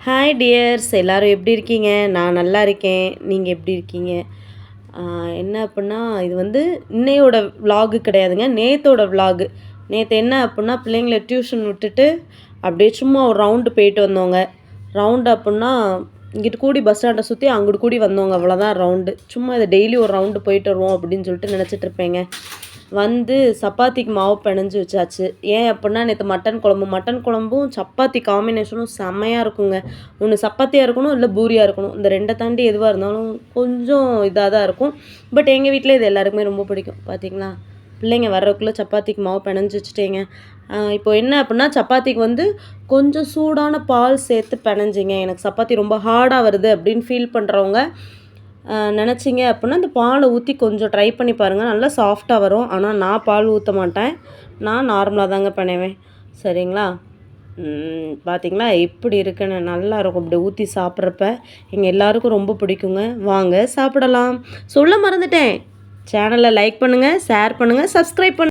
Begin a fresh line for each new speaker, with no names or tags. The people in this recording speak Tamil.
ஹாய் டியர்ஸ், எல்லோரும் எப்படி இருக்கீங்க? நான் நல்லா இருக்கேன். நீங்கள் எப்படி இருக்கீங்க? என்ன அப்புடின்னா, இது வந்து இன்னையோட விலாகு கிடையாதுங்க, நேத்தோட விலாகு. நேற்று என்ன அப்புடின்னா, பிள்ளைங்கள டியூஷன் விட்டுட்டு அப்படியே சும்மா ஒரு ரவுண்டு போயிட்டு வந்தோங்க. ரவுண்டு அப்புடின்னா, இங்கிட்டு கூடி பஸ் ஸ்டாண்டை சுற்றி அங்கிட்டு கூடி வந்தோங்க, அவ்வளோதான் ரவுண்டு. சும்மா இதை டெய்லி ஒரு ரவுண்டு போயிட்டு வருவோம் அப்படின்னு சொல்லிட்டு நினச்சிட்ருப்பேங்க. வந்து சப்பாத்திக்கு மாவு பிணைஞ்சு வச்சாச்சு. ஏன் அப்புடின்னா, நேற்று மட்டன் குழம்பும் சப்பாத்தி காம்பினேஷனும் செம்மையாக இருக்குங்க. ஒன்று சப்பாத்தியாக இருக்கணும், இல்லை பூரியாக இருக்கணும். இந்த 2 தாண்டி எதுவாக இருந்தாலும் கொஞ்சம் இதாக தான் இருக்கும். பட் எங்கள் வீட்டில் இது எல்லாருக்குமே ரொம்ப பிடிக்கும். பார்த்தீங்களா, பிள்ளைங்க வர்றதுக்குள்ளே சப்பாத்திக்கு மாவு பிணைஞ்சு வச்சுட்டேங்க. இப்போ என்ன அப்புடின்னா, சப்பாத்திக்கு வந்து கொஞ்சம் சூடான பால் சேர்த்து பிணைஞ்சிங்க. எனக்கு சப்பாத்தி ரொம்ப ஹார்டாக வருது அப்படின்னு ஃபீல் பண்ணுறவங்க நினச்சிங்க அப்புடின்னா, அந்த பாலை ஊற்றி கொஞ்சம் ட்ரை பண்ணி பாருங்கள், நல்லா சாஃப்டாக வரும். ஆனால் நான் பால் ஊற்ற மாட்டேன், நான் நார்மலாக தாங்க பண்ணுவேன். சரிங்களா? பார்த்திங்களா எப்படி இருக்குன்னு? நல்லாயிருக்கும் இப்படி ஊற்றி சாப்பிட்றப்ப. எங்கள் எல்லாருக்கும் ரொம்ப பிடிக்குங்க. வாங்க சாப்பிடலாம். சொல்ல மறந்துட்டேன், சேனலை லைக் பண்ணுங்கள், ஷேர் பண்ணுங்கள், சப்ஸ்கிரைப் பண்ணுங்கள்.